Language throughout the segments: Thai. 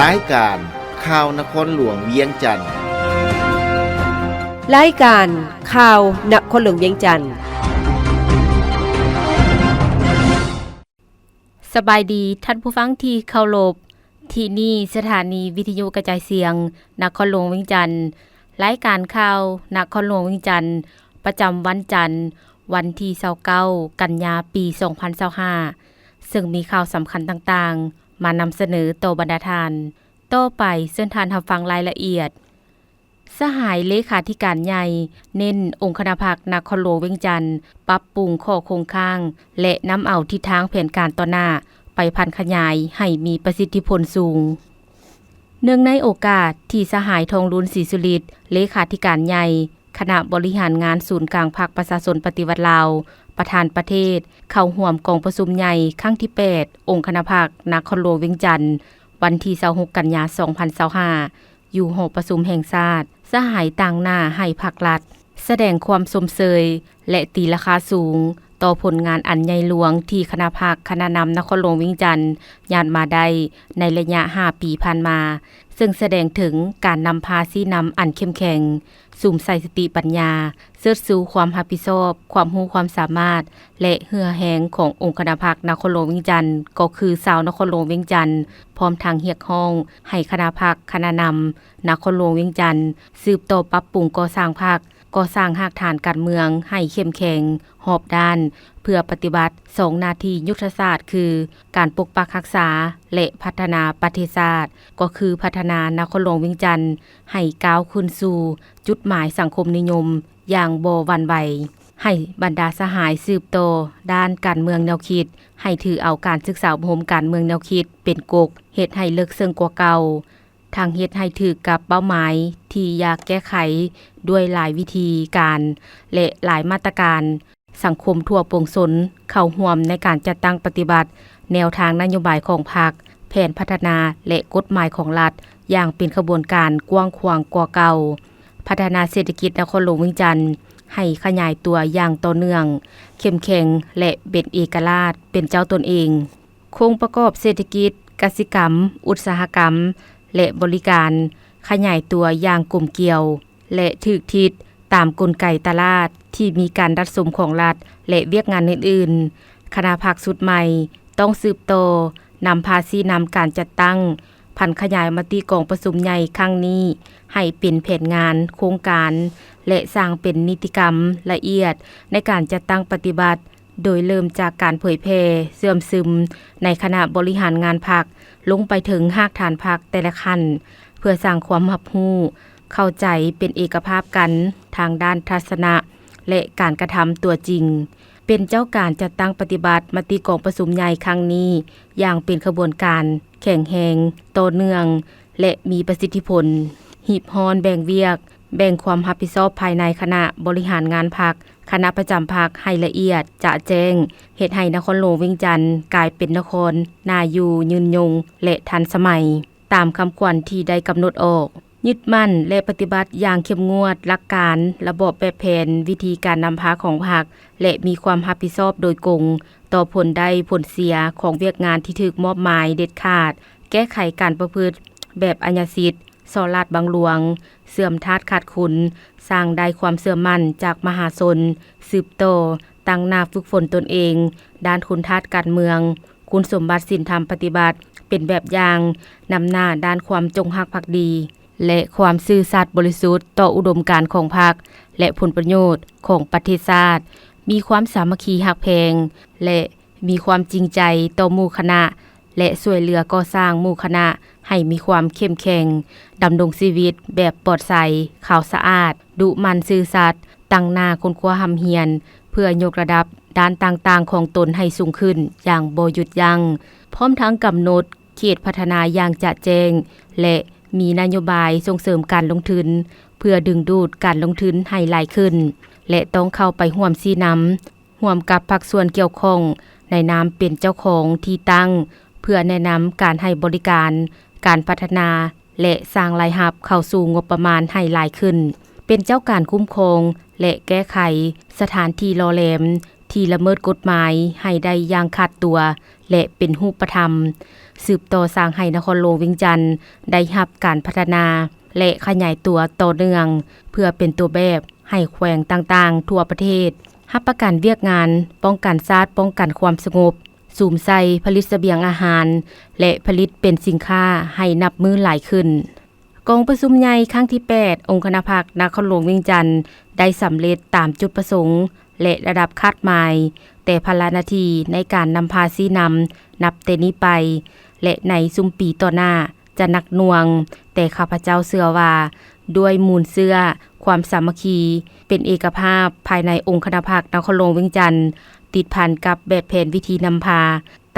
รายการข่าวนครหลวงเวียงจันทน์รายการข่าวนครหลวงเวียงจันทน์สบายดีท่านผู้ฟังที่เคารพที่นี่สถานีวิทยุกระจายเสียงนครหลวงเวียงจันทน์รายการข่าวนครหลวงเวียงจันทน์ประจำวันจันทร์วันที่29กันยายนปี2025ซึ่งมีข่าวสำคัญต่างๆมานำเสนอต่อบรรดาท่านต่อไปเชิญท่านรับฟังรายละเอียดสหายเลขาธิการใหญ่เน้นองค์คณะพรรคนครหลวงเวียงจันทน์ปรับปรุงข้อโครงข้างและนำเอาทิศทางแผนการต่อหน้าไปพันขยายให้มีประสิทธิผลสูงเนื่องในโอกาสที่สหายทองรุนศรีสุฤทธิ์เลขาธิการใหญ่คณะบริหารงานศูนย์กลางพรรคประชาชนปฏิวัติลาวประธานประเทศเข้าร่วมกองประชุมใหญ่ครั้งที่8องค์คณะพรรคนครหลวงเวียงจันทน์วันที่26กันยายน2025อยู่หอประชุมแห่งชาติสหายต่างหน้าให้ภาครัฐแสดงความสมเสยและตีราคาสูงต่อผลงานอันใหญ่หลวงที่คณะพรรคคณะนำนครหลวงเวียงจันทน์ญาติมาได้ในระยะ5ปีผ่านมาซึ่งแสดงถึงการนำพาชี้นำอันเข้มแข็งสุ่มใส่สติปัญญาเสิร์ชสู่ความรับผิดชอบความรู้ความสามารถและเหือแหงขององค์คณะพรรคนครหลวงเวียงจันทน์ก็คือชาวนครหลวงเวียงจันทน์พร้อมทางเรียกร้องให้คณะพรรคคณะนำนครหลวงเวียงจันทน์สืบต่อปรับปรุงก่อสร้างพรรคก่อสร้างรากฐานการเมืองให้เข้มแข็งรอบด้านเพื่อปฏิบัติ2หน้าที่ยุทธศาสตร์คือการปกปักรักษาและพัฒนาประเทศชาติก็คือพัฒนานครหลวงเวียงจันทน์ให้ก้าวขึ้นสู่จุดหมายสังคมนิยมอย่างบ่หวั่นไหวให้บรรดาสหายสืบโตด้านการเมืองแนวคิดให้ถือเอาการศึกษาอบรมการเมืองแนวคิดเป็นกกเฮ็ดให้เลิกเซิงกว่าเก่าทางเฮ็ดให้ถือกับเป้าหมายที่อยากแก้ไขด้วยหลายวิธีการและหลายมาตรการสังคมทั่วปวงชนเข้าร่วมในการจัดตั้งปฏิบัติแนวทางนโยบายของพรรคแผนพัฒนาและกฎหมายของรัฐอย่างเป็นขบวนการกว้างขวางกว่าเก่าพัฒนาเศรษฐกิจนครหลวงเวียงจันทน์ให้ขยายตัวอย่างต่อเนื่องเข้มแข็งและเป็นเอกราชเป็นเจ้าตนเองโครงประกอบเศรษฐกิจกสิกรรมอุตสาหกรรมและบริการขยายตัวอย่างกลมเกลียวและถูกทิศตามกลไกตลาดที่มีการรัดสมของรัฐและเวียกงานอื่นๆคณะพรรคสุดใหม่ต้องสืบโตนำภาษีนำการจัดตั้งพันขยายมติกองประชุมใหญ่ครั้งนี้ให้เป็นแผนงานโครงการและสร้างเป็นนิติกรรมละเอียดในการจัดตั้งปฏิบัติโดยเริ่มจากการเผยแพร่เสื่อมซึมในคณะบริหารงานพรรคลงไปถึงรากฐานพรรคแต่ละขั้นเพื่อสร้างความรับรู้เข้าใจเป็นเอกภาพกันทางด้านทัศนะและการกระทำตัวจริงเป็นเจ้าการจัดตั้งปฏิบัติมติกองประชุมใหญ่ครั้งนี้อย่างเป็นขบวนการแข็งแรงต่อเนื่องและมีประสิทธิผลหีบฮอนแบ่งเวียกแบ่งความรับผิดชอบภายในคณะบริหารงานพรรคคณะประจำพรรคให้ละเอียดจะแจ้งเฮ็ดให้นครหลวงเวียงจันทน์กลายเป็นนครน่าอยู่ยืนยงและทันสมัยตามคำขวัญที่ได้กำหนดออกยึดมั่นและปฏิบัติอย่างเข้มงวดหลักการระบบแบบแผนวิธีการนำพาของพรรคและมีความรับผิดชอบโดยกงต่อผลได้ผลเสียของเวียกงานที่ถูกมอบหมายเด็ดขาดแก้ไขการประพฤติแบบอัญญสิทธิ์สอลาดบังหลวงเสื่อมทาตขาดคุณสร้างได้ความเสื่อมมั่นจากมหาชนสืบโตตั้งหน้าฝึกฝนตนเองด้านคุณทาตการเมืองคุณสมบัติศีลธรรมปฏิบัติเป็นแบบอย่างนำหน้าด้านความจงรักภักดีและความซื่อสัตย์บริสุทธิ์ต่ออุดมการณ์ของพรรคและผลประโยชน์ของประเทศชาติมีความสามัคคีฮักแพงและมีความจริงใจต่อหมู่คณะและช่วยเหลือก่อสร้างหมู่คณะให้มีความเข้มแข็งดำรงชีวิตแบบปลอดภัยขาวสะอาดดุมันซื่อสัตย์ตั้งหน้าค้นคว้าหำเฮียนเพื่อยกระดับด้านต่างๆของตนให้สูงขึ้นอย่างบ่หยุดยั้งพร้อมทั้งกำหนดเขตพัฒนาอย่างจะแจ้งและมีนโยบายส่งเสริมการลงทุนเพื่อดึงดูดการลงทุนให้หลายขึ้นและต้องเข้าไปร่วมชี้นำร่วมกับภาคส่วนเกี่ยวข้องในนามเป็นเจ้าของที่ตั้งเพื่อแนะนำการให้บริการการพัฒนาและสร้างรายรับเข้าสู่งบประมาณให้หลายขึ้นเป็นเจ้าการคุ้มครองและแก้ไขสถานที่รอแรมท ที่ละเมิดกฎหมายให้ได้อย่างขาดตัวและเป็นรูปธรรมสืบต่อสร้างให้นครหลวงเวียงจันทน์ได้รับการพัฒนาและขยายตัวต่อเนื่องเพื่อเป็นตัวแบบให้แขวงต่างๆทั่วประเทศรับประกันเวียกงานป้องกันชาติป้องกันความสงบสูมใส่ผลิตเสบียงอาหารและผลิตเป็นสินค้าให้นับมือหลายขึ้นกองประชุมใหญ่ครั้งที่ 8 องค์คณะภาคนครหลวงเวียงจันทน์ได้สำเร็จตามจุดประสงค์และระดับคาดหมายแต่ภาระหน้าที่ในการนำพาชี้นำนับแต่นี้ไปและในซุมปีต่อหน้าจะหนักหน่วงแต่ข้าพเจ้าเชื่อว่าด้วยมูลเชื่อความสามัคคีเป็นเอกภาพภายในองค์คณะภาคนครหลวงเวียงจันทน์ติดพันกับแบบแผนวิธีนำพา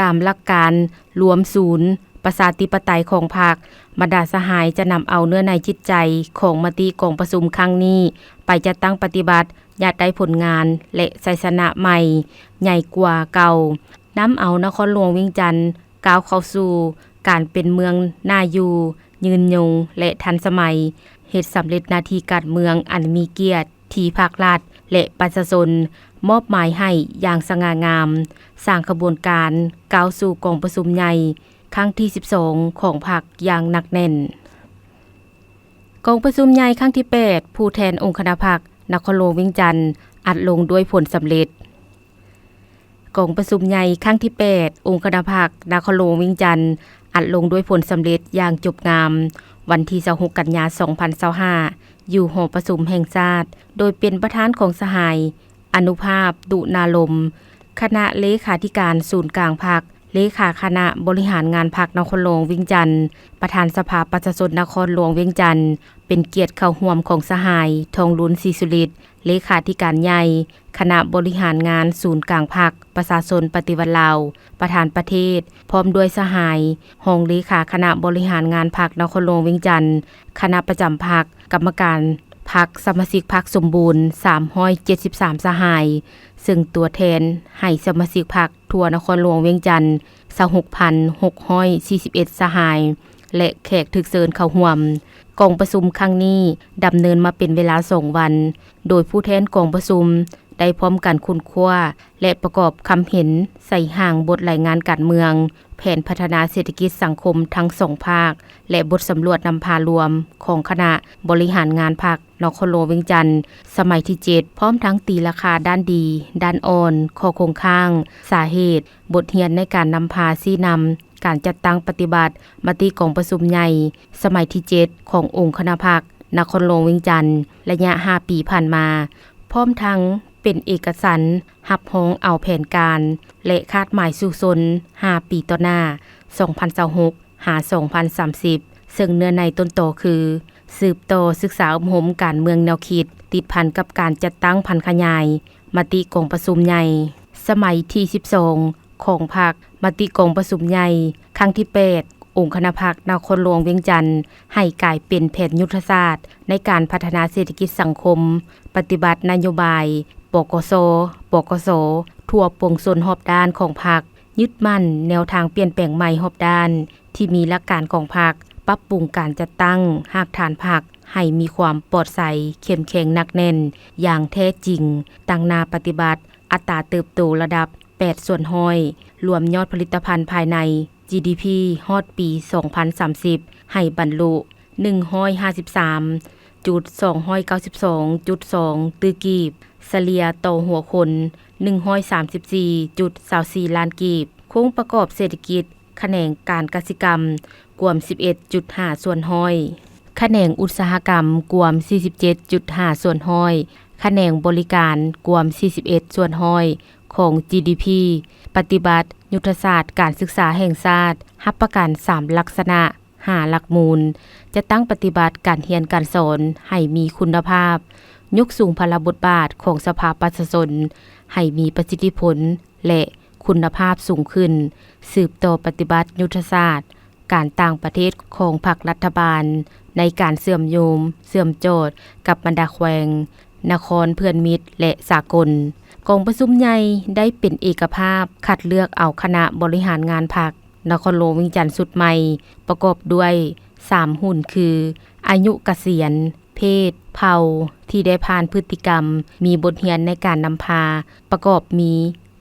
ตามหลักการรวมศูนย์ประชาธิปไตยของพรรคบรรดาสหายจะนำเอาเนื้อในจิตใจของมติกองประชุมครั้งนี้ไปจัดตั้งปฏิบัติอยากได้ผลงานและชัยชนะใหม่ใหญ่กว่าเก่านำเอานครหลวงเวียงจันทน์ก้าวเข้าสู่การเป็นเมืองน่าอยู่ยืนยงและทันสมัยเฮ็ดสำเร็จหน้าที่การเมืองอันมีเกียรติที่ภาครัฐและประชาชนมอบหมายให้อย่างสง่างามสร้างขบวนการก้าวสู่กองประชุมใหญ่ครั้งที่ 12 ของพรรคอย่างหนักแน่นกองประชุมใหญ่ครั้งที่ 8 ผู้แทนองค์คณะพรรคนครหลวงเวียงจันทน์อัดลงด้วยผลสำเร็จกองประชุมใหญ่ครั้งที่ 8 องค์คณะพรรคนครหลวงเวียงจันทน์อัดลงด้วยผลสำเร็จอย่างจบงามวันที่ 26 กันยายน 2025 อยู่หอประชุมแห่งชาติโดยเป็นประธานของสหายอนุภาพดุนาลมคณะเลขาธิการศูนย์กลางพรรคเลขาคณะบริหารงานพรรคนครหลวงเวียงจันทน์ประธานสภาประชาชนนครหลวงเวียงจันทน์เป็นเกียรติเข้าร่วมของสหายทองลุ้นศรีสุฤทธิ์เลขาธิการใหญ่คณะบริหารงานศูนย์กลางพรรคประชาชนปฏิวัติลาวประธานประเทศพร้อมด้วยสหายรองเลขาคณะบริหารงานพรรคนครหลวงเวียงจันทน์คณะประจำพรรคกรรมการพรรคสมาชิกพรรคสมบูรณ์373สหายซึ่งตัวแทนให้สมาชิกพรรคทั่วนครหลวงเวียงจันทน์26,641สหายและแขกถึกเชิญเข้าร่วมกองประชุมครั้งนี้ดำเนินมาเป็นเวลา2วันโดยผู้แทนกองประชุมได้พร้อมกันคุ้นคว้าและประกอบคำเห็นใส่ห่างบทรายงานการเมืองแผนพัฒนาเศรษฐกิจสังคมทั้ง2ภาคและบทสำรวจนำพารวมของคณะบริหารงานพรรคนครหลวงเวียงจันทน์สมัยที่ 7 พร้อมทั้งตีราคาด้านดีด้านอ่อนข้อคงข้างสาเหตุบทเรียนในการนำพาชี้นำการจัดตั้งปฏิบัติมติกองประชุมใหญ่สมัยที่ 7 ขององค์คณะพรรคนครหลวงเวียงจันทน์ระยะ5ปีผ่านมาพร้อมทั้งเป็นเอกสารรับรองเอาแผนการและคาดหมายสู่ชน5ปีต่อหน้า2026หา2030ซึ่งเนื้อในต้นโตคือสืบต่อศึกษาอบรมการเมืองแนวคิดติดพันกับการจัดตั้งพันขยายมติกองประชุมใหญ่สมัยที่ 12 ของพรรคมติกองประชุมใหญ่ครั้งที่ 8 องค์คณะพรรคนครหลวงเวียงจันทน์ให้กลายเป็นแผนยุทธศาสตร์ในการพัฒนาเศรษฐกิจสังคมปฏิบัตินโยบายปกสทั่วปวงชนรอบด้านของพรรคยึดมั่นแนวทางเปลี่ยนแปลงใหม่รอบด้านที่มีหลักการของพรรคปรับปรุงการจัดตั้งรากฐานพรรคให้มีความปลอดใสเข้มแข็งหนักแน่นอย่างแท้จริงตั้งหน้าปฏิบัติอัตราเติบโตระดับ8%รวมยอดผลิตภัณฑ์ภายใน GDP ฮอดปี 2030 ให้บรรลุ 153.292.2 ตื้อกีบเฉลี่ยต่อหัวคน 134.24 ล้านกีบโครงประกอบเศรษฐกิจแขนงการกสิกรรมกวม 11.5 ส่วนห้อยแขนงอุตสาหกรรมกวม 47.5 ส่วนห้อยแขนงบริการกวม 41 ส่วนห้อยของ GDP ปฏิบัติยุทธศาสตร์การศึกษาแห่งชาติรับประกัน3ลักษณะ5หลักมูลจะตั้งปฏิบัติการเรียนการสอนให้มีคุณภาพยกสูงพลบทบาทของสภาประชาชนให้มีประสิทธิผลและคุณภาพสูงขึ้นสืบต่อปฏิบัติยุทธศาสตร์การต่างประเทศของพรรครัฐบาลในการเสื่อมโยมเสื่อมโจทย์กับบรรดาแขวงนครเพื่อนมิตรและสากลกองประชุมใหญ่ได้เป็นเอกภาพคัดเลือกเอาคณะบริหารงานพรรคนครหลวงเวียงจันทน์สุดใหม่ประกอบด้วย3หุ่นคืออายุเกษียณ เพศเผ่าที่ได้ผ่านพฤติกรรมมีบทเรียนในการนำพาประกอบมี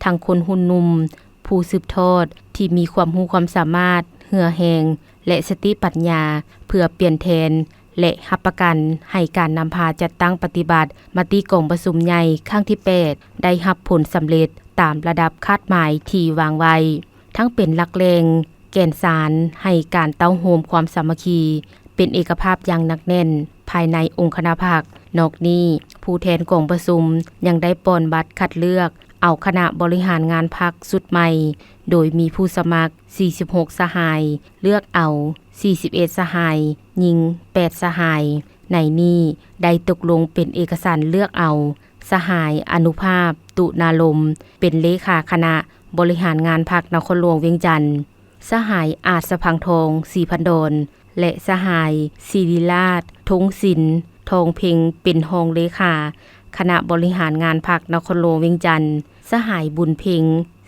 ทั้งคนหุ่นนุ่มผู้สืบทอดที่มีความรู้ความสามารถเหือแหงและสติปัญญาเพื่อเปลี่ยนแทนและรับประกันให้การนำพาจัดตั้งปฏิบัติมติกองประชุมใหญ่ครั้งที่ 8 ได้รับผลสำเร็จตามระดับคาดหมายที่วางไว้ทั้งเป็นหลักแรงแก่นสารให้การเต้าโฮมความสามัคคีเป็นเอกภาพอย่างหนักแน่นภายในองค์คณะพรรคนอกนี้ผู้แทนกองประชุมยังได้ป้อนบัตรคัดเลือกเอาคณะบริหารงานพรรคสุดใหม่โดยมีผู้สมัคร46สหายเลือกเอา41สหายหญิง8สหายในนี้ได้ตกลงเป็นเอกสารเลือกเอาสหายอนุภาพตุนาลมเป็นเลขาคณะบริหารงานพรรคนครหลวงเวียงจันทน์สหายอาจสะพังทองศรีพันดรและสหายศิริราชทงศิลป์ทองเพ็งเป็นรองเลขาคณะบริหารงานพรรคนครหลวงเวียงจันทน์สหายบุญเพ็ง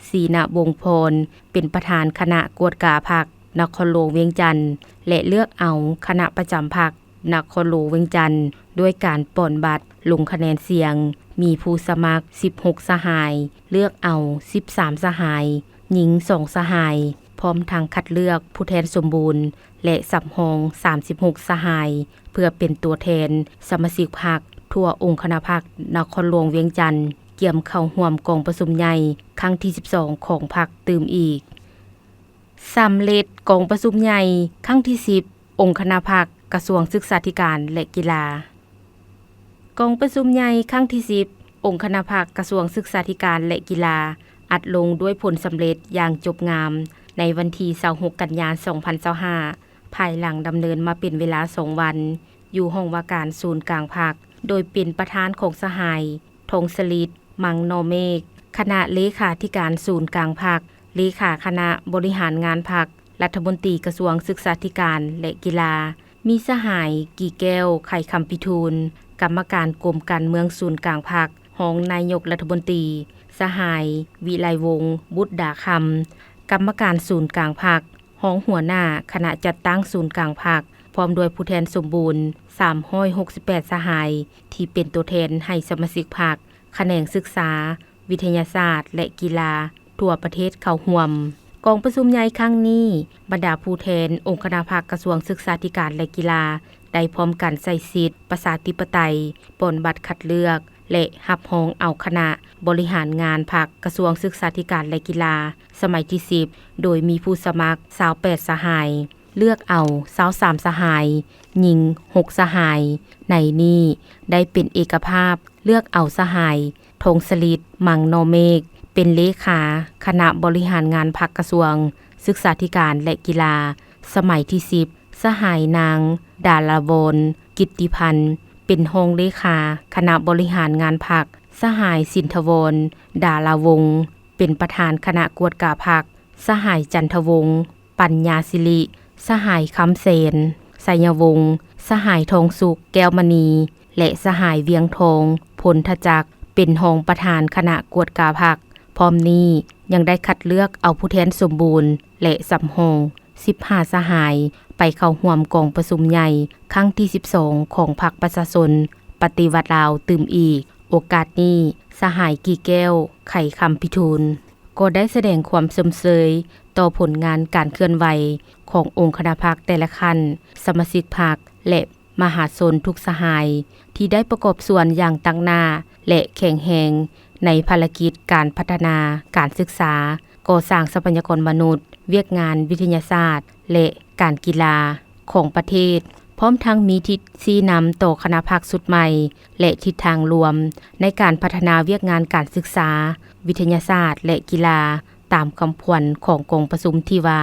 ศรีณวงศ์พรเป็นประธานคณะกวดกาพรรคนครหลวงเวียงจันทน์และเลือกเอาคณะประจำพรรคนครหลวงเวียงจันทน์ด้วยการป้อนบัตรลงคะแนนเสียงมีผู้สมัคร16สหายเลือกเอา13สหายหญิง2สหายพร้อมทางคัดเลือกผู้แทนสมบูรณ์และสำรอง36สหายเพื่อเป็นตัวแทนสมาชิกพรรคทั่วองค์คณะพรรคนครหลวงเวียงจันทน์เกี่ยมเข้าร่วมกองประชุมใหญ่ครั้งที่12ของพรรคตื่มอีกสำเร็จกองประชุมใหญ่ครั้งที่10องค์คณะพรรคกระทรวงศึกษาธิการและกีฬากองประชุมใหญ่ครั้งที่10องค์คณะพรรคกระทรวงศึกษาธิการและกีฬาอัดลงด้วยผลสำเร็จอย่างจบงามในวันที่26กันยายน2025ภายหลังดำเนินมาเป็นเวลา2วันอยู่ห้องว่าการศูนย์กลางพรรคโดยเป็นประธานของสหายธงสลิดมังนอเมกคณะเลขาธิการศูนย์กลางพรรคเลขาคณะบริหารงานพรรครัฐมนตรีกระทรวงศึกษาธิการและกีฬามีสหายกี่แก้วไข่คำพิทูลกรรมการกรมการเมืองศูนย์กลางพรรครองนายกรัฐมนตรีสหายวิไลวงศ์บุตรดาคำกรรมการศูนย์กลางพรรครองหัวหน้าคณะจัดตั้งศูนย์กลางพรรคพร้อมด้วยผู้แทนสมบูรณ์368สหายที่เป็นตัวแทนให้สมาชิกพรรคแขนงศึกษาวิทยาศาสตร์และกีฬาทั่วประเทศเข้าร่วมกองประชุมใหญ่ครั้งนี้บรรดาผู้แทนองค์คณะพรรคกระทรวงศึกษาธิการและกีฬาได้พร้อมกันใส่สิทธิประชาธิปไตยปนบัตรคัดเลือกและรับรองเอาคณะบริหารงานพรรคกระทรวงศึกษาธิการและกีฬาสมัยที่10โดยมีผู้สมัคร28สหายเลือกเอา23สหายหญิง6สหายในนี้ได้เป็นเอกภาพเลือกเอาสหายธงสลิดมังนอเมกเป็นเลขาคณะบริหารงานพรรคกระทรวงศึกษาธิการและกีฬาสมัยที่10สหายนางดาลาวรกิตติพันธ์เป็นรองเลขาคณะบริหารงานพรรคสหายสินทวรดาลาวงศ์เป็นประธานคณะกวดกาพรรคสหายจันทวงศ์ปัญญาศิริสหายคำเสนไสยวงศ์สหายทองสุขแก้วมณีและสหายเวียงทองพลทจักรเป็นรองประธานคณะกวดกาพรรคพร้อมนี้ยังได้คัดเลือกเอาผู้แทนสมบูรณ์และสำรอง15สหายไปเข้าร่วมกองประชุมใหญ่ครั้งที่12ของพรรคประชาชนปฏิวัติลาวตื่มอีกโอกาสนี้สหายกี่แก้วไข่คำพิทูลก็ได้แสดงความสมเสยต่อผลงานการเคลื่อนไหวขององค์คณะพรรคแต่ละขั้นสมาชิกพรรคและมหาชนทุกสหายที่ได้ประกอบส่วนอย่างตั้งหน้าและแข็งแรงในภารกิจการพัฒนาการศึกษาก่อสร้างทรัพยากรมนุษย์เวียกงานวิทยาศาสตร์และการกีฬาของประเทศพร้อมทั้งมีทิศชี้นำต่อคณะพรรคสุดใหม่และทิศทางรวมในการพัฒนาเวียกงานการศึกษาวิทยาศาสตร์และกีฬาตามคำขวัญของกองประชุมที่ว่า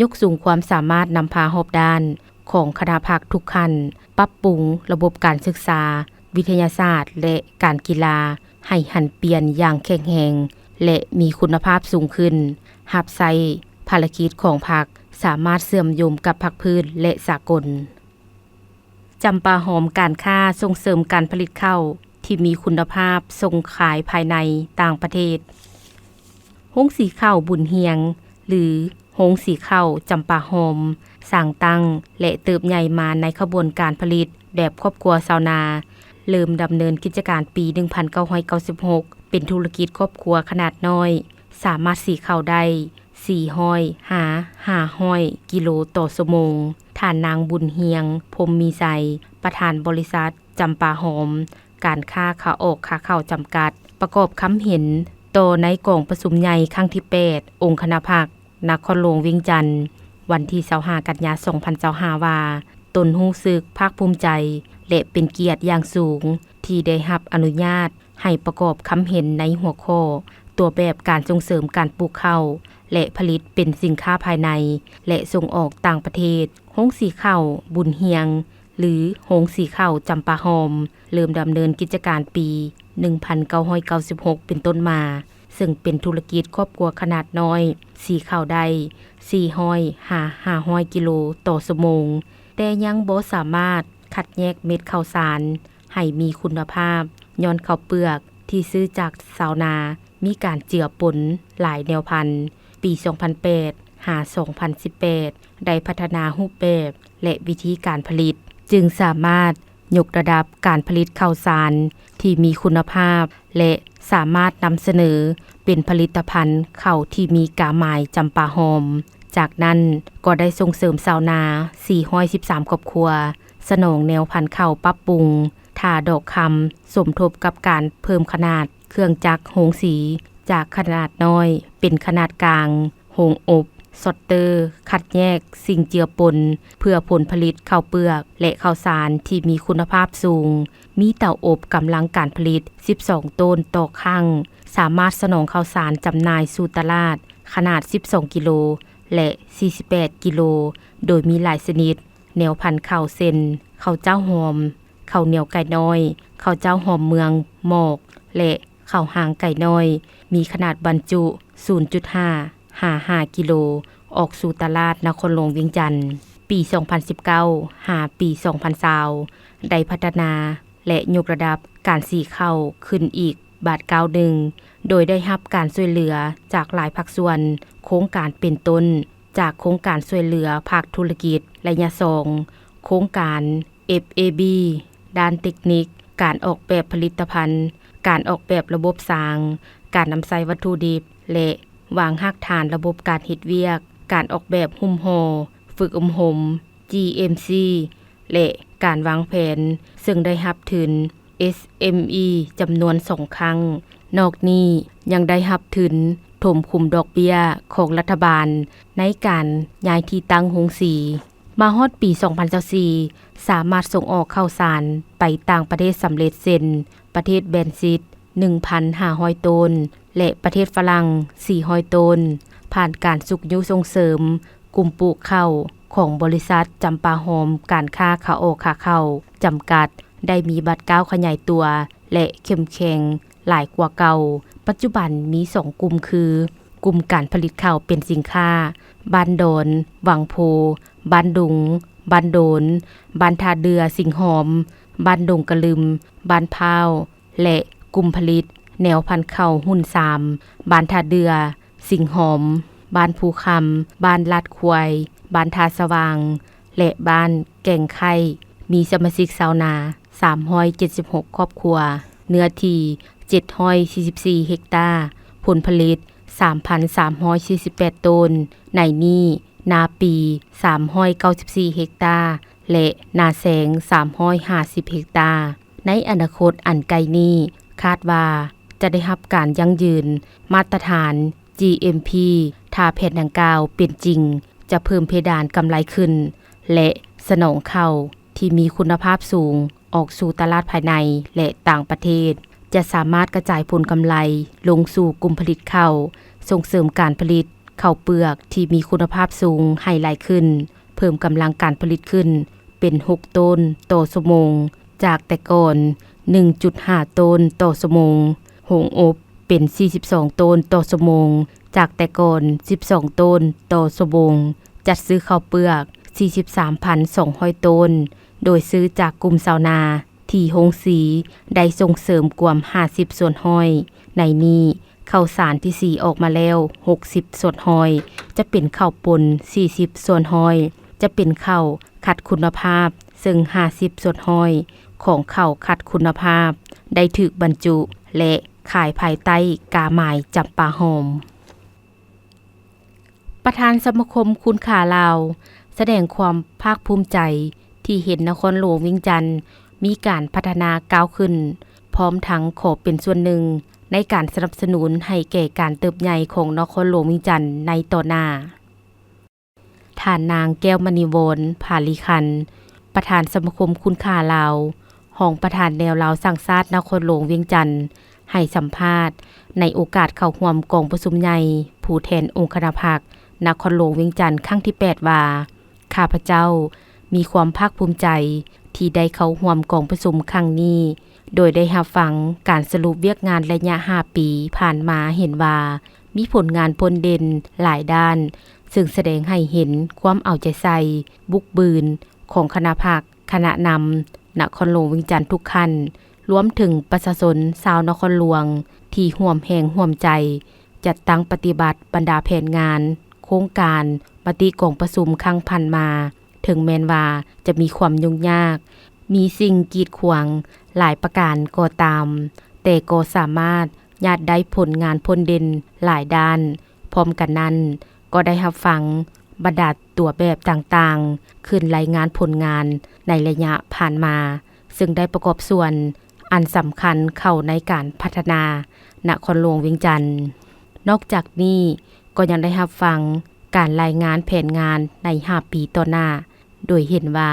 ยกสูงความสามารถนำพาหอบด้านของคณะพรรคทุกขั้นปรับปรุงระบบการศึกษาวิทยาศาสตร์และการกีฬาให้หันเปลี่ยนอย่างแข็งแรงและมีคุณภาพสูงขึ้นรับใช้ภารกิจของพรรคสามารถเสื่อมโยงกับพรรคพื้นและสากลจำปาหอมการค้าส่งเสริมการผลิตข้าวที่มีคุณภาพส่งขายภายในต่างประเทศโรงสีข้าวบุญเฮียงหรือ โรงสีข้าวจำปาหอมสร้างตั้งและเติบใหญ่มาในขบวนการผลิตแบบครอบครัวชาวนาเริ่มดำเนินกิจการปี 1996 เป็นธุรกิจครอบครัวขนาดน้อยสามารถสีข้าวได้400 500 กิโลต่อชั่วโมงท่านนางบุญเฮียงพรหมมีไสประธานบริษัทจำปาหอมการค้าขาออกค้าเข้าจำกัดประกอบคำเห็นต่อในกองประชุมใหญ่ครั้งที่ 8 องค์คณะภาคนครหลวงเวียงจันทน์วันที่25กันยายน2025ว่าตนรู้สึกภาคภูมิใจและเป็นเกียรติอย่างสูงที่ได้รับอนุญาตให้ประกอบคำเห็นในหัวข้อตัวแบบการส่งเสริมการปลูกข้าวและผลิตเป็นสินค้าภายในและส่งออกต่างประเทศโรงสีข้าวบุญเฮียงหรือโรงสีข้าวจำปาหอมเริ่มดำเนินกิจการปี 1996 เป็นต้นมาซึ่งเป็นธุรกิจครอบครัวขนาดน้อยสีข้าวได้400-500 กิโลต่อชั่วโมงแต่ยังบ่สามารถคัดแยกเม็ดข้าวสารให้มีคุณภาพย้อนข้าวเปลือกที่ซื้อจากชาวนามีการเจือปนหลายแนวพันธุ์ปี 2008 หา 2018 ได้พัฒนารูปแบบและวิธีการผลิตจึงสามารถยกระดับการผลิตข้าวสารที่มีคุณภาพและสามารถนำเสนอเป็นผลิตภัณฑ์ข้าวที่มีกาหมายจำปาหอมจากนั้นก็ได้ส่งเสริมชาวนา413ครอบครัวสนองแนวพันธุ์ข้าวปรับปรุงท่าดอกคำสมทบกับการเพิ่มขนาดเครื่องจักรโรงสีจากขนาดน้อยเป็นขนาดกลางโรงอบซอตเตอร์คัดแยกสิ่งเจือปนเพื่อผลผลิตข้าวเปลือกและข้าวสารที่มีคุณภาพสูงมีเตาอบกำลังการผลิต12ต้นต่อครั้งสามารถสนองข้าวสารจำหน่ายสู่ตลาดขนาด12กิโลและ48กิโลโดยมีหลายชนิดแนวพันธุ์ข้าวเส้นข้าวเจ้าหอมข้าวเหนียวไก่น้อยข้าวเจ้าหอมเมืองหมอกและข้าวหางไก่น้อยมีขนาดบรรจุ 0.555 กิโลออกสู่ตลาดนครหลวงเวียงจันทน์ปี 2019 หาปี 2020 ได้พัฒนาและยกระดับการสีข้าวขึ้นอีกบาท91โดยได้รับการช่วยเหลือจากหลายภาคส่วนโครงการเป็นต้นจากโครงการช่วยเหลือภาคธุรกิจระยะ2โครงการ FAB ด้านเทคนิคการออกแบบผลิตภัณฑ์การออกแบบระบบสร้างการนำใส่วัตถุดิบและวางรากฐานระบบการเฮ็ดเวียกการออกแบบหุ้มห่อฝึกอบรม GMC และการวางแผนซึ่งได้รับทุน SME จำนวน2ครั้งนอกนี้ยังได้รับทุนถมคุมดอกเบี้ยของรัฐบาลในการย้ายที่ตั้งโรงสีมาฮอดปี 2024 สามารถส่งออกข้าวสารไปต่างประเทศสำเร็จเช่นประเทศแบนซิต 1,500 ต้นและประเทศฝรั่ง400ต้นผ่านการสุกยุส่งเสริมกลุ่มปลูกข้าวของบริษัทจำปาหอมการค้าขาออกขาเข้าจำกัดได้มีบัตรก้าวขยายตัวและเข้มแข็งหลายกว่าเก่าปัจจุบันมี2กลุ่มคือกลุ่มการผลิตข้าวเป็นสินค้าบ้านโดนวังโพบ้านดุงบ้านโดนบ้านทาเดือสิงหอมบ้านดงกะลึมบ้านพร้าวและกลุ่มผลิตแนวพันธุ์ข้าวหุ่น3บ้านทาเดือสิงหอมบ้านภูคำบ้านลาดควายบ้านทาสว่างและบ้านแก่งไข่มีสมาชิกชาวนา376ครอบครัวเนื้อที่744เฮกตาร์ผลผลิต 3,348 ต้นในนี้นาปี394เฮกตาร์และนาแสง350เฮกตาร์ในอนาคตอันไกลนี้คาดว่าจะได้รับการยั่งยืนมาตรฐาน GMP ถ้าแผนดังกล่าวเป็นจริงจะเพิ่มเพดานกำไรขึ้นและสนองเข้าที่มีคุณภาพสูงออกสู่ตลาดภายในและต่างประเทศจะสามารถกระจายผลกำไรลงสู่กลุ่มผลิตข้าวส่งเสริมการผลิตข้าวเปลือกที่มีคุณภาพสูงให้หลายขึ้นเพิ่มกำลังการผลิตขึ้นเป็น6ต้นต่อชั่วโมงจากแต่ก่อน 1.5 ต้นต่อชั่วโมงโรงอบเป็น42ต้นต่อชั่วโมงจากแต่ก่อน12ต้นต่อชั่วโมงจัดซื้อข้าวเปลือก 43,200 ต้นโดยซื้อจากกลุ่มชาวนาที่โรงสีได้ส่งเสริมกว่า50ส่วนห้อยในนี้ ข้าวสารที่สีออกมาแล้ว60ส่วนหอยจะเป็นข้าวปน40ส่วนหอยจะเป็นข้าวขัดคุณภาพซึ่ง50ส่วนหอยของข้าวขัดคุณภาพได้ถูกบรรจุและขายภายใต้กาหมายจำปาหอมประธานสมาคมคุณค่าลาวแสดงความภาคภูมิใจที่เห็นนครหลวงเวียงจันทน์มีการพัฒนาก้าวขึ้นพร้อมทั้งขอเป็นส่วนหนึ่งในการสนับสนุนให้แก่การเติบใหญ่ของนครหลวงเวียงจันทน์ในต่อหน้าท่านนางแก้วมณีวรภาลีคันประธานสมาคมคุณค่าลาวห้องประธานแนวลาวสร้างชาตินครหลวงเวียงจันทน์ให้สัมภาษณ์ในโอกาสเข้าร่วมกองประชุมใหญ่ผู้แทนองค์คณะภาคนครหลวงเวียงจันทน์ครั้งที่8ว่าข้าพเจ้ามีความภาคภูมิใจที่ได้เข้าร่วมกองประชุมครั้งนี้โดยได้รับฟังการสรุปเวียกงานระยะ5ปีผ่านมาเห็นว่ามีผลงานพ้นเด่นหลายด้านซึ่งแสดงให้เห็นความเอาใจใส่บุกบืนของคณะภาคคณะนำนครหลวงเวียงจันทน์ทุกขั้นรวมถึงประชาชนชาวนครหลวงที่ร่วมแรงร่วมใจจัดตั้งปฏิบัติบรรดาแผนงานโครงการปฏิกองประชุมครั้งพันมาถึงแม้นว่าจะมีความยุ่งยากมีสิ่งกีดขวางหลายประการก็ตามแต่ก็สามารถญาติได้ผลงานพ้นเด่นหลายด้านพร้อมกันนั้นก็ได้รับฟังบรรดาตัวแบบต่างๆขึ้นรายงานผลงานในระยะผ่านมาซึ่งได้ประกอบส่วนอันสำคัญเข้าในการพัฒนานครหลวงเวียงจันทน์นอกจากนี้ก็ยังได้รับฟังการรายงานแผนงานใน5ปีต่อหน้าโดยเห็นว่า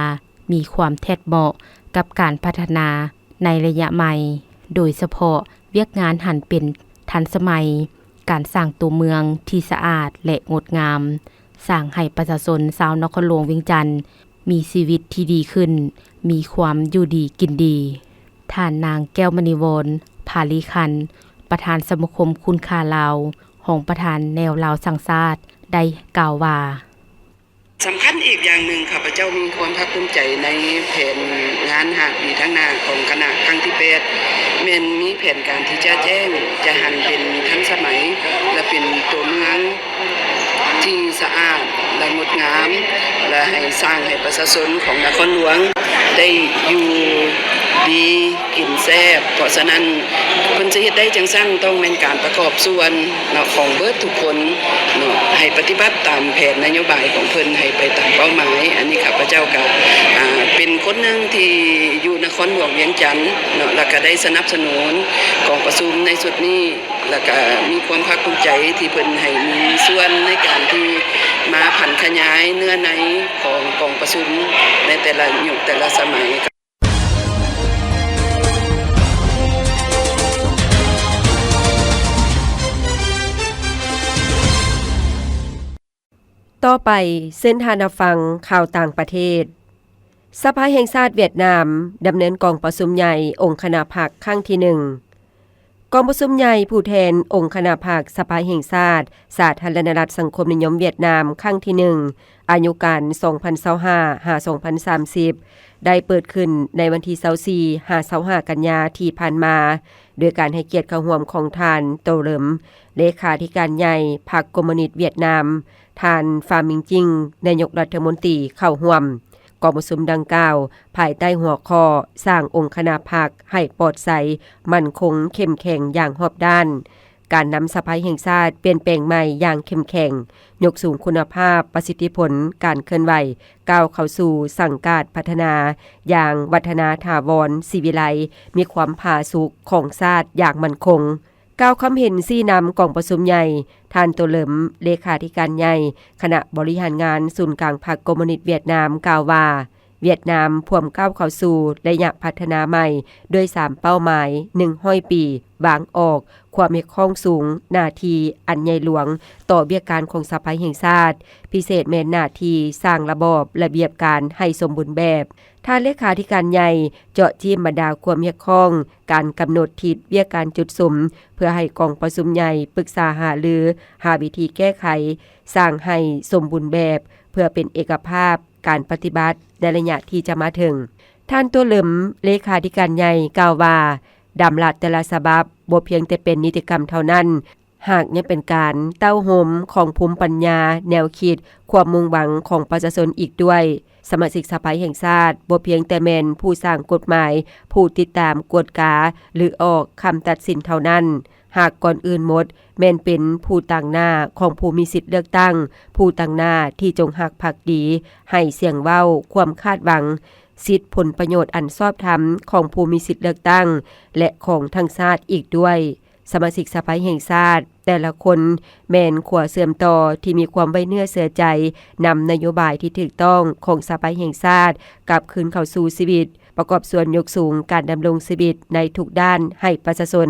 มีความแทดเหมาะกับการพัฒนาในระยะใหม่โดยเฉพาะเวียกงานหันเป็นทันสมัยการสร้างตัวเมืองที่สะอาดและงดงามสร้างให้ประชาชนชาวนครหลวงเวียงจันทน์มีชีวิตที่ดีขึ้นมีความอยู่ดีกินดีท่านนางแก้วมณีวรภาลีคันประธานสมาคมคุณค่าลาวห้องประธานแนวลาวสร้างชาติได้กล่าวว่าสำคัญอีกอย่างหนึ่งข้าพเจ้ามีความภาคภูมิใจในแผนงาน5ปีทั้งหน้าของคณะครั้งที่8แม่นมีแผนการที่จะแจ้งจะหันเป็นทันสมัยและเป็นตัวเมืองที่สะอาดและงดงามและให้สร้างให้ประชาชนของนครหลวงได้อยู่ดีกินแซ่บเพราะฉะนั้นเพิ่นสิเฮ็ดได้จังซั่นต้องเป็นการประกอบส่วนของเบิดทุกคนให้ปฏิบัติตามแผนนโยบายของเพิ่นให้ไปตามเป้าหมายอันนี้ข้าพเจ้าก็เป็นคนนึงที่อยู่นครหลวงเวียงจันทน์แล้วก็ได้สนับสนุนกองประชุมในสุดนี้แล้วก็มีความภาคภูมิใจที่เพิ่นให้มีส่วนในการที่มาผันขยายเนื้อในของกองประชุมในแต่ละยุคแต่ละสมัยต่อไปเส้นทางฟังข่าวต่างประเทศสภาแห่งชาติเวียดนามดำเนินกองประชุมใหญ่องค์คณะภาคครั้งที่1กองประชุมใหญ่ผู้แทนองค์คณะภาคสภาแห่งชาติสาธารณรัฐสังคมนิยมเวียดนามครั้งที่1อายุการ2025-2030ได้เปิดขึ้นในวันที่24-25กันยาที่ผ่านมาโดยการให้เกียรติเข้าร่วมของท่านโตเหลิมเลขาธิการใหญ่พรรคคอมมิวนิสต์เวียดนามท่านฟามิงจิงนายกรัฐมนตรีเข้าร่วมกองประชุมดังกล่าวภายใต้หัวข้อสร้างองค์คณะพรรคให้ปลอดใสมั่นคงเข้มแข็งอย่างรอบด้านการนำสภาแห่งชาติเปลี่ยนแปลงใหม่อย่างเข้มแข็งยกสูงคุณภาพประสิทธิผลการเคลื่อนไหวก้าวเข้าสู่สังกัดพัฒนาอย่างวัฒนาถาวรศิวิไลมีความผาสุกของชาติอย่างมั่นคงกล่าวคำเห็นซี่นำกองประชุมใหญ่ท่านโตเหลิมเลขาธิการใหญ่คณะบริหารงานศูนย์กลางพรรคคอมมิวนิสต์เวียดนามกล่าวว่าเวียดนามพร้อมก้าวเข้าสู่ระยะพัฒนาใหม่ด้วย3เป้าหมาย100ปีวางออกความมีข้องสูงหน้าที่อันใหญ่หลวงต่อเวียกการของสภาแห่งชาติพิเศษแม่นหน้าที่สร้างระบอบระเบียบการให้สมบูรณ์แบบท่านเลขาธิการใหญ่เจาะจิ้มบรรดาความเกี่ยวข้องการกำหนดทิศเวียกการจุดสุมเพื่อให้กองประชุมใหญ่ปรึกษาหารือหาวิธีแก้ไขสร้างให้สมบูรณ์แบบเพื่อเป็นเอกภาพการปฏิบัติในระยะที่จะมาถึงท่านตัวเหลิมเลขาธิการใหญ่กล่าวว่าดำรัสแต่ละฉบับบ่เพียงแต่เป็นนิติกรรมเท่านั้น หากยังเป็นการเต้าห่มของภูมิปัญญาแนวคิดความมุ่งหวังของประชาชนอีกด้วยสมาชิกสภาแห่งชาติบ่เพียงแต่แม่นผู้สร้างกฎหมายผู้ติดตามกฎกาหรือออกคำตัดสินเท่านั้นหากก่อนอื่นหมดแม่นเป็นผู้ตั้งหน้าของผู้มีสิทธิ์เลือกตั้งผู้ตั้งหน้าที่จงหักภักดีให้เสียงเว้าความคาดหวังสิทธิผลประโยชน์อันชอบธรรมของผู้มีสิทธิ์เลือกตั้งและของทั้งชาติอีกด้วยสมาชิกสภาแห่งชาติแต่ละคนแม่นขัวเสื่อมต่อที่มีความไว้เนื้อเสื่อใจนำนโยบายที่ถูกต้องของสภาแห่งชาติกลับคืนเข้าสู่ชีวิตประกอบส่วนยกสูงการดำรงชีวิตในทุกด้านให้ประชาชน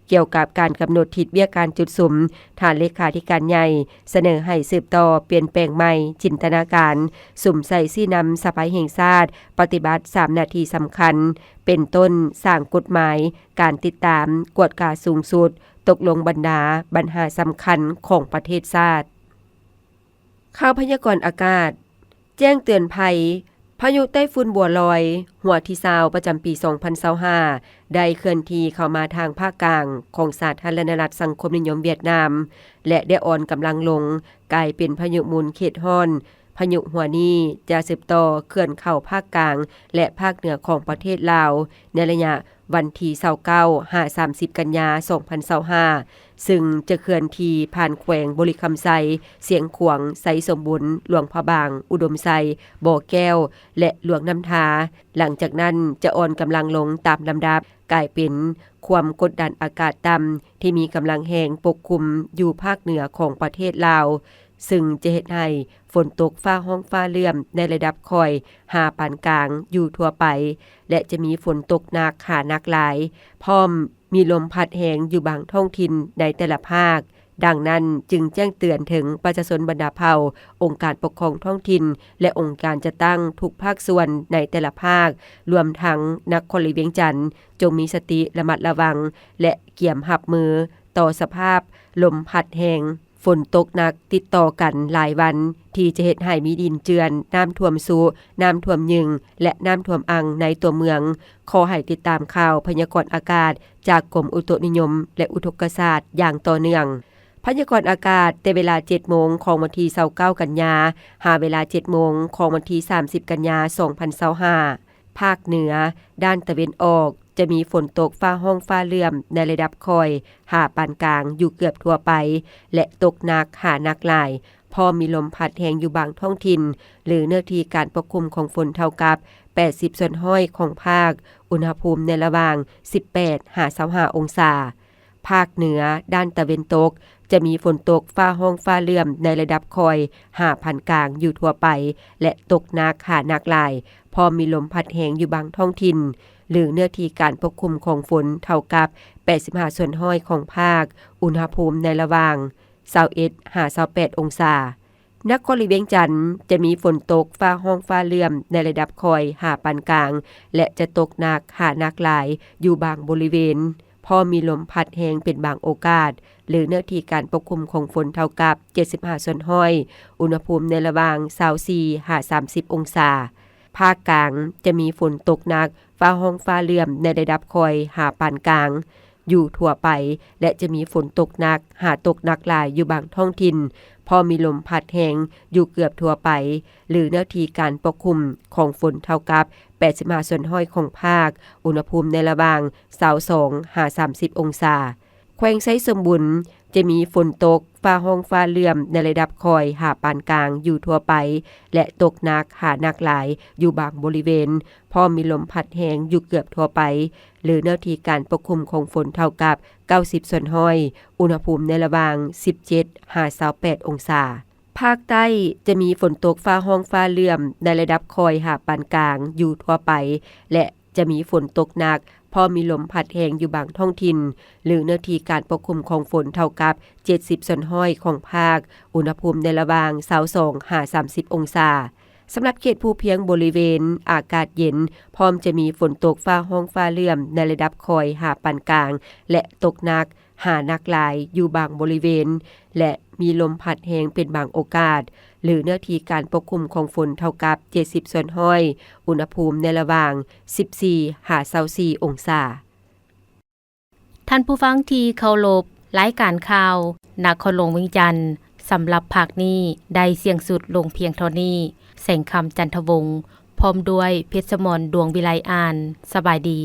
เกี่ยวกับการกำหนดทิศเบี้ยการจุดสุมฐานเลขาธิการใหญ่เสนอให้สืบต่อเปลี่ยนแปลงใหม่จินตนาการสุ่มใส่ซี่นำสภาแห่งชาติปฏิบัติ3นาทีสำคัญเป็นต้นสร้างกฎหมายการติดตามกวดกาสูงสุดตกลงบรรดาปัญหาสำคัญของประเทศชาติข่าวพยากรณ์อากาศแจ้งเตือนภัยพายุไต้ฝุ่นบัวลอยหัวที่20ประจำปี 2025ได้เคลื่อนที่เข้ามาทางภาคกลางของสาธารณรัฐสังคมนิยมเวียดนามและได้อ่อนกำลังลงกลายเป็นพายุหมุนเขตฮ้อนพายุหัวนี้จะสืบต่อเคลื่อนเข้าภาคกลางและภาคเหนือของประเทศลาวในระยะวันที่29 30 กันยายน 2025ซึ่งจะเคลื่อนที่ผ่านแขวงบริคำไซเสียงขวางไซสมบุญหลวงพระบางอุดมไซบ่อแก้วและหลวงน้ำทาหลังจากนั้นจะอ่อนกำลังลงตามลำดับกลายเป็นความกดดันอากาศต่ำที่มีกำลังแห้งปกคลุมอยู่ภาคเหนือของประเทศลาวซึ่งจะเฮ็ดให้ฝนตกฟ้าห้องฟ้าเลื่อมในระดับค่อยหาปานกลางอยู่ทั่วไปและจะมีฝนตกหนักหาหนักหลายพร้อมมีลมพัดแรงอยู่บางท้องถิ่นในแต่ละภาคดังนั้นจึงแจ้งเตือนถึงประชาชนบรรดาเผ่าองค์การปกครองท้องถิ่นและองค์การจะตั้งทุกภาคส่วนในแต่ละภาครวมทั้งนครหลวงเวียงจันทน์จงมีสติระมัดระวังและเกี่ยมรับมือต่อสภาพลมพัดแรงฝนตกหนักติดต่อกันหลายวันที่จะเฮ็ดให้มีดินเจือนน้ำท่วมสูน้ำท่วมยึงและน้ำท่วมอังในตัวเมืองขอให้ติดตามข่าวพยากรณ์อากาศจากกรมอุตุนิยมและอุทกศาสตร์อย่างต่อเนื่องพยากรณ์อากาศแต่เวลา 7 โมงของวันที่29กันยาหาเวลา 7 โมงของวันที่30กันยา2025ภาคเหนือด้านตะวันออกจะมีฝนตกฟ้าห้องฟ้าเลื่อมในระดับค่อยหาปานกลางอยู่เกือบทั่วไปและตกหนักหาหนักหลายพอมีลมพัดแรงอยู่บางท้องถิ่นหรือเนื้อที่การปกคลุมของฝนเท่ากับ80ส่วนห้อยของภาคอุณหภูมิในระหว่าง18-25องศาภาคเหนือด้านตะวันตกจะมีฝนตกฟ้าห้องฟ้าเลื่อมในระดับค่อยหาปานกลางอยู่ทั่วไปและตกหนักหาหนักหลายพอมีลมพัดแรงอยู่บางท้องถิ่นหรือเนื้อที่การปกคลุมของฝนเท่ากับ85ส่วนห้อยของภาคอุณหภูมิในระหว่าง21-28องศานครหลวงเวียงจันทน์จะมีฝนตกฟ้าห้องฟ้าเลื่อมในระดับค่อยหาปานกลางและจะตกหนักหาหนักหลายอยู่บางบริเวณพอมีลมพัดแรงเป็นบางโอกาสหรือเนื้อที่การปกคลุมของฝนเท่ากับ75ส่วนห้อยอุณหภูมิในระหว่าง24-30องศาภาคกลางจะมีฝนตกหนักฟ้าห้องฟ้าเลื่อมในระดับค่อยหาปานกลางอยู่ทั่วไปและจะมีฝนตกหนักหาตกหนักหลายอยู่บางท้องถิ่นพอมีลมพัดแรงอยู่เกือบทั่วไปหรือเนื้อที่การปกคลุมของฝนเท่ากับ85ส่วนห้อยของภาคอุณหภูมิในระหว่าง22-30องศาแขวงไซสมบุญจะมีฝนตกฟ้าห้องฟ้าเลื่อมในระดับค่อยหาปานกลางอยู่ทั่วไปและตกหนักหาหนักหลายอยู่บางบริเวณพอมีลมพัดแรงอยู่เกือบทั่วไปหรือเนื้อที่การปกคลุมของฝนเท่ากับ90ส่วนห้อยอุณหภูมิในระหว่าง17-28องศาภาคใต้จะมีฝนตกฟ้าห้องฟ้าเลื่อมในระดับค่อยหาปานกลางอยู่ทั่วไปและจะมีฝนตกหนักพอมีลมพัดแรงอยู่บางท้องถิ่นหรือเนื้อที่การปกคลุมของฝนเท่ากับ70ส่วนห้อยของภาคอุณหภูมิในระหว่าง22-30องศาสำหรับเขตภูเพียงบริเวณอากาศเย็นพร้อมจะมีฝนตกฟ้าห้องฟ้าเลื่อมในระดับค่อยหาปานกลางและตกหนักหาหนักหลายอยู่บางบริเวณและมีลมพัดแรงเป็นบางโอกาสหรือเนื้อที่การปกคลุมของฝนเท่ากับ70ส่วนห้อยอุณหภูมิในระหว่าง14-24องศา ท่านผู้ฟังที่เคารพ รายการข่าวนครหลวงเวียงจันทน์สำหรับภาคนี้ได้เสียงสุดลงเพียงเท่านี้แสงคำจันทวงศ์พร้อมด้วยเพชรสมรดวงวิไลอ่านสบายดี